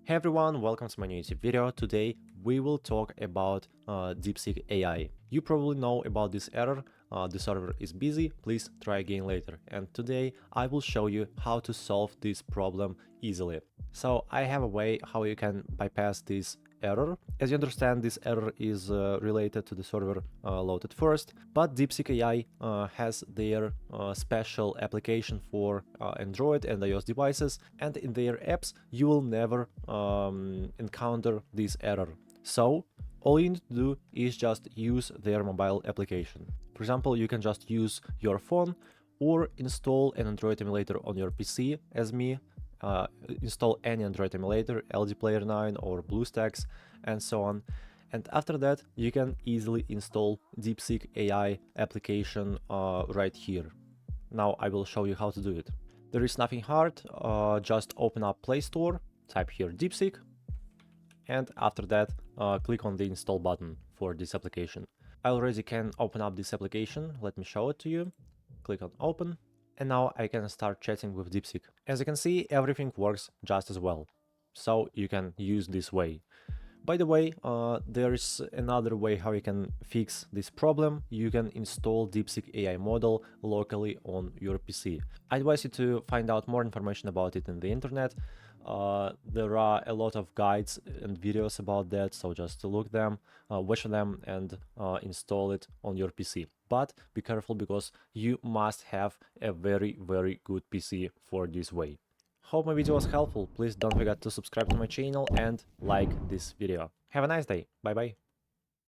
Hey everyone, welcome to my new YouTube video. Today we will talk about Deepseek AI. You probably know about this error, the server is busy, please try again later. And today I will show you how to solve this problem easily. So I have a way how you can bypass this error. As you understand, this error is related to the server loaded first, but Deepseek AI has their special application for Android and iOS devices, and in their apps you will never encounter this error. So all you need to do is just use their mobile application. For example, you can just use your phone or install an Android emulator on your PC as me. Install any Android emulator, LD Player 9 or BlueStacks and so on. And after that, you can easily install Deepseek AI application right here. Now I will show you how to do it. There is nothing hard, just open up Play Store, type here Deepseek, and after that, click on the install button for this application. I already can open up this application, let me show it to you. Click on open. And now I can start chatting with Deepseek. As you can see, everything works just as well. So you can use this way. By the way, there is another way how you can fix this problem. You can install Deepseek AI model locally on your PC. I advise you to find out more information about it in the internet. There are a lot of guides and videos about that, so just look them, watch them and install it on your PC. But be careful because you must have a very good PC for this way. Hope my video was helpful. Please don't forget to subscribe to my channel and like this video. Have a nice day. Bye bye.